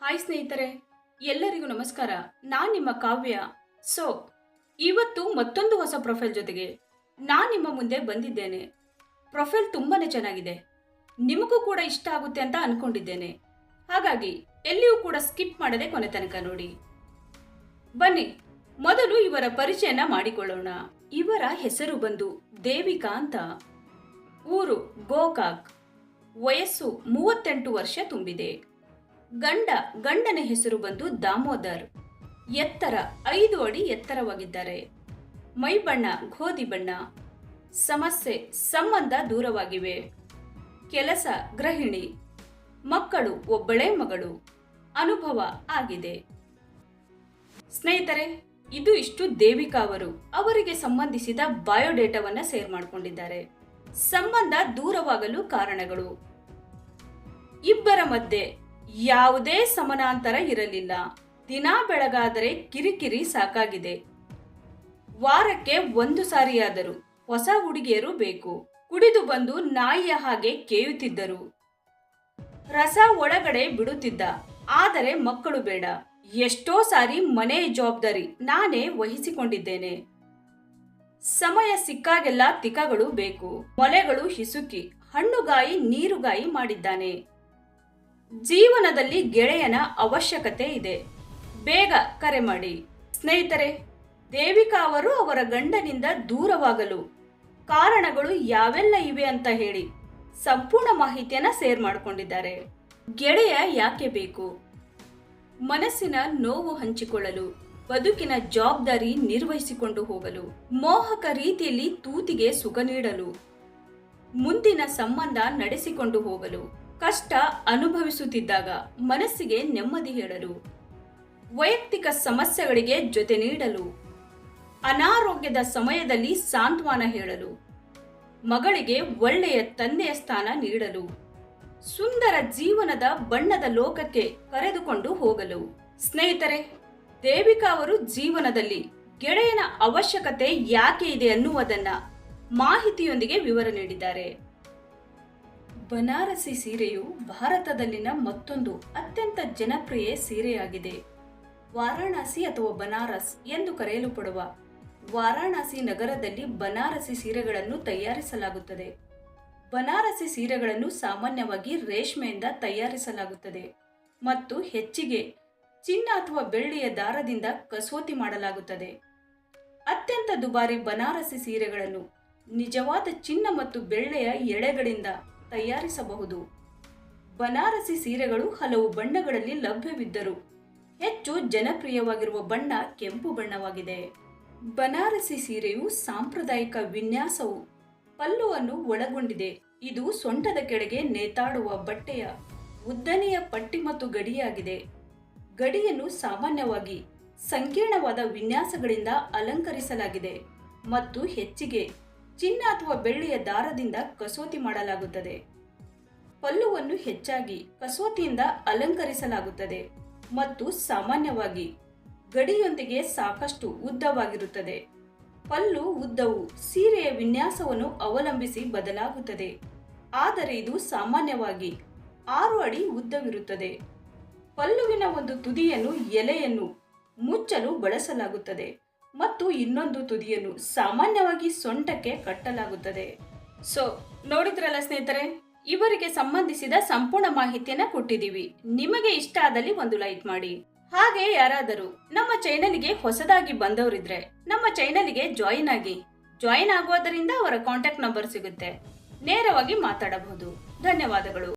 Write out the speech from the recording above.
Hi ಸ್ನೇಹಿತರೆ, ಎಲ್ಲರಿಗೂ ನಮಸ್ಕಾರ. ನಾನು ನಿಮ್ಮ ಕಾವ್ಯ. ಸೊ ಇವತ್ತು ಮತ್ತೊಂದು ಹೊಸ ಪ್ರೊಫೈಲ್ ಜೊತೆಗೆ ನಾನು ನಿಮ್ಮ ಮುಂದೆ ಬಂದಿದ್ದೇನೆ. ಪ್ರೊಫೈಲ್ ತುಂಬಾನೇ ಚೆನ್ನಾಗಿದೆ, ನಿಮಗೂ ಕೂಡ ಇಷ್ಟ ಆಗುತ್ತೆ ಅಂತ ಅನ್ಕೊಂಡಿದ್ದೇನೆ. ಹಾಗಾಗಿ ಎಲ್ಲಿಯೂ ಕೂಡ ಸ್ಕಿಪ್ ಮಾಡದೆ ಕೊನೆ ತನಕ ನೋಡಿ. ಬನ್ನಿ ಮೊದಲು ಇವರ ಪರಿಚಯನ ಮಾಡಿಕೊಳ್ಳೋಣ. ಇವರ ಹೆಸರು ಬಂದು ದೇವಿಕಾ ಅಂತ. ಊರು ಗೋಕಾಕ್. ವಯಸ್ಸು 38 ವರ್ಷ ತುಂಬಿದೆ. ಗಂಡನ ಹೆಸರು ಬಂದು ದಾಮೋದರ್. ಎತ್ತರ 5 ಅಡಿ ಎತ್ತರವಾಗಿದ್ದಾರೆ. ಮೈ ಬಣ್ಣ ಗೋಧಿ ಬಣ್ಣ. ಸಮಸ್ಯೆ ಸಂಬಂಧ ದೂರವಾಗಿವೆ. ಕೆಲಸ ಗೃಹಿಣಿ. ಮಕ್ಕಳು ಒಬ್ಬಳೇ ಮಗಳು. ಅನುಭವ ಆಗಿದೆ. ಸ್ನೇಹಿತರೆ, ಇದು ಇಷ್ಟು ದೇವಿಕಾ ಅವರು ಅವರಿಗೆ ಸಂಬಂಧಿಸಿದ ಬಯೋಡೇಟಾವನ್ನ ಶೇರ್ ಮಾಡಿಕೊಂಡಿದ್ದಾರೆ. ಸಂಬಂಧ ದೂರವಾಗಲು ಕಾರಣಗಳು: ಇಬ್ಬರ ಮಧ್ಯೆ ಯಾವುದೇ ಸಮಾನಾಂತರ ಇರಲಿಲ್ಲ. ದಿನ ಬೆಳಗಾದರೆ ಕಿರಿಕಿರಿ ಸಾಕಾಗಿದೆ. ವಾರಕ್ಕೆ 1 ಸಾರಿಯಾದರೂ ಹೊಸ ಹುಡುಗಿಯರು ಬೇಕು. ಕುಡಿದು ಬಂದು ನಾಯಿಯ ಹಾಗೆ ಕೇಯುತ್ತಿದ್ದರು. ರಸ ಒಳಗಡೆ ಬಿಡುತ್ತಿದ್ದ, ಆದರೆ ಮಕ್ಕಳು ಬೇಡ. ಎಷ್ಟೋ ಸಾರಿ ಮನೆ ಜವಾಬ್ದಾರಿ ನಾನೇ ವಹಿಸಿಕೊಂಡಿದ್ದೇನೆ. ಸಮಯ ಸಿಕ್ಕಾಗೆಲ್ಲ ತಿಕ್ಕಗಳು ಬೇಕು. ಮೊಲೆಗಳು ಹಿಸುಕಿ ಹಣ್ಣುಗಾಯಿ ನೀರುಗಾಯಿ ಮಾಡಿದ್ದಾನೆ. ಜೀವನದಲ್ಲಿ ಗೆಳೆಯನ ಅವಶ್ಯಕತೆ ಇದೆ. ಬೇಗ ಕರೆ ಮಾಡಿ. ಸ್ನೇಹಿತರೆ, ದೇವಿಕಾ ಅವರು ಅವರ ಗಂಡನಿಂದ ದೂರವಾಗಲು ಕಾರಣಗಳು ಯಾವೆಲ್ಲ ಇವೆ ಅಂತ ಹೇಳಿ ಸಂಪೂರ್ಣ ಮಾಹಿತಿಯನ್ನ ಶೇರ್ ಮಾಡಿಕೊಂಡಿದ್ದಾರೆ. ಗೆಳೆಯ ಯಾಕೆ ಬೇಕು? ಮನಸ್ಸಿನ ನೋವು ಹಂಚಿಕೊಳ್ಳಲು, ಬದುಕಿನ ಜವಾಬ್ದಾರಿ ನಿರ್ವಹಿಸಿಕೊಂಡು ಹೋಗಲು, ಮೋಹಕ ರೀತಿಯಲ್ಲಿ ತೂತಿಗೆ ಸುಖ ನೀಡಲು, ಮುಂದಿನ ಸಂಬಂಧ ನಡೆಸಿಕೊಂಡು ಹೋಗಲು, ಕಷ್ಟ ಅನುಭವಿಸುತ್ತಿದ್ದಾಗ ಮನಸ್ಸಿಗೆ ನೆಮ್ಮದಿ ಹೇಳಲು, ವೈಯಕ್ತಿಕ ಸಮಸ್ಯೆಗಳಿಗೆ ಜೊತೆ ನೀಡಲು, ಅನಾರೋಗ್ಯದ ಸಮಯದಲ್ಲಿ ಸಾಂತ್ವನ ಹೇಳಲು, ಮಗಳಿಗೆ ಒಳ್ಳೆಯ ತಂದೆಯ ಸ್ಥಾನ ನೀಡಲು, ಸುಂದರ ಜೀವನದ ಬಣ್ಣದ ಲೋಕಕ್ಕೆ ಕರೆದುಕೊಂಡು ಹೋಗಲು. ಸ್ನೇಹಿತರೆ, ದೇವಿಕಾ ಅವರು ಜೀವನದಲ್ಲಿ ಗೆಳೆಯನ ಅವಶ್ಯಕತೆ ಯಾಕೆ ಇದೆ ಅನ್ನುವುದನ್ನ ಮಾಹಿತಿಯೊಂದಿಗೆ ವಿವರ ನೀಡಿದ್ದಾರೆ. ಬನಾರಸಿ ಸೀರೆಯು ಭಾರತದಲ್ಲಿನ ಮತ್ತೊಂದು ಅತ್ಯಂತ ಜನಪ್ರಿಯ ಸೀರೆಯಾಗಿದೆ. ವಾರಾಣಸಿ ಅಥವಾ ಬನಾರಸ್ ಎಂದು ಕರೆಯಲ್ಪಡುವ ವಾರಾಣಸಿ ನಗರದಲ್ಲಿ ಬನಾರಸಿ ಸೀರೆಗಳನ್ನು ತಯಾರಿಸಲಾಗುತ್ತದೆ. ಬನಾರಸಿ ಸೀರೆಗಳನ್ನು ಸಾಮಾನ್ಯವಾಗಿ ರೇಷ್ಮೆಯಿಂದ ತಯಾರಿಸಲಾಗುತ್ತದೆ ಮತ್ತು ಹೆಚ್ಚಿಗೆ ಚಿನ್ನ ಅಥವಾ ಬೆಳ್ಳಿಯ ದಾರದಿಂದ ಕಸೂತಿ ಮಾಡಲಾಗುತ್ತದೆ. ಅತ್ಯಂತ ದುಬಾರಿ ಬನಾರಸಿ ಸೀರೆಗಳನ್ನು ನಿಜವಾದ ಚಿನ್ನ ಮತ್ತು ಬೆಳ್ಳಿಯ ಎಳೆಗಳಿಂದ ತಯಾರಿಸಬಹುದು. ಬನಾರಸಿ ಸೀರೆಗಳು ಹಲವು ಬಣ್ಣಗಳಲ್ಲಿ ಲಭ್ಯವಿದ್ದರೂ ಹೆಚ್ಚು ಜನಪ್ರಿಯವಾಗಿರುವ ಬಣ್ಣ ಕೆಂಪು ಬಣ್ಣವಾಗಿದೆ. ಬನಾರಸಿ ಸೀರೆಯು ಸಾಂಪ್ರದಾಯಿಕ ವಿನ್ಯಾಸವು ಪಲ್ಲುವನ್ನು ಒಳಗೊಂಡಿದೆ. ಇದು ಸೊಂಟದ ಕೆಳಗೆ ನೇತಾಡುವ ಬಟ್ಟೆಯ ಉದ್ದನೆಯ ಪಟ್ಟಿ ಮತ್ತು ಗಡಿಯಾಗಿದೆ. ಗಡಿಯನ್ನು ಸಾಮಾನ್ಯವಾಗಿ ಸಂಕೀರ್ಣವಾದ ವಿನ್ಯಾಸಗಳಿಂದ ಅಲಂಕರಿಸಲಾಗಿದೆ ಮತ್ತು ಹೆಚ್ಚಿಗೆ ಚಿನ್ನ ಅಥವಾ ಬೆಳ್ಳಿಯ ದಾರದಿಂದ ಕಸೂತಿ ಮಾಡಲಾಗುತ್ತದೆ. ಪಲ್ಲುವನ್ನು ಹೆಚ್ಚಾಗಿ ಕಸೂತಿಯಿಂದ ಅಲಂಕರಿಸಲಾಗುತ್ತದೆ ಮತ್ತು ಸಾಮಾನ್ಯವಾಗಿ ಗಡಿಯೊಂದಿಗೆ ಸಾಕಷ್ಟು ಉದ್ದವಾಗಿರುತ್ತದೆ. ಪಲ್ಲು ಉದ್ದವು ಸೀರೆಯ ವಿನ್ಯಾಸವನ್ನು ಅವಲಂಬಿಸಿ ಬದಲಾಗುತ್ತದೆ, ಆದರೆ ಇದು ಸಾಮಾನ್ಯವಾಗಿ 6 ಅಡಿ ಉದ್ದವಿರುತ್ತದೆ. ಪಲ್ಲುವಿನ ಒಂದು ತುದಿಯನ್ನು ಎಲೆಯನ್ನು ಮುಚ್ಚಲು ಬಳಸಲಾಗುತ್ತದೆ ಮತ್ತು ಇನ್ನೊಂದು ತುದಿಯನ್ನು ಸಾಮಾನ್ಯವಾಗಿ ಸೊಂಟಕ್ಕೆ ಕಟ್ಟಲಾಗುತ್ತದೆ. ಸೊ ನೋಡಿದ್ರಲ್ಲ ಸ್ನೇಹಿತರೆ, ಇವರಿಗೆ ಸಂಬಂಧಿಸಿದ ಸಂಪೂರ್ಣ ಮಾಹಿತಿಯನ್ನ ಕೊಟ್ಟಿದ್ದೀವಿ. ನಿಮಗೆ ಇಷ್ಟ ಆದಲ್ಲಿ ಒಂದು ಲೈಕ್ ಮಾಡಿ. ಹಾಗೆ ಯಾರಾದರೂ ನಮ್ಮ ಚಾನೆಲ್ಗೆ ಹೊಸದಾಗಿ ಬಂದವರಿದ್ರೆ ನಮ್ಮ ಚಾನೆಲ್ಗೆ ಜಾಯಿನ್ ಆಗೋದರಿಂದ ಅವರ ಕಾಂಟ್ಯಾಕ್ಟ್ ನಂಬರ್ ಸಿಗುತ್ತೆ. ನೇರವಾಗಿ ಮಾತಾಡಬಹುದು. ಧನ್ಯವಾದಗಳು.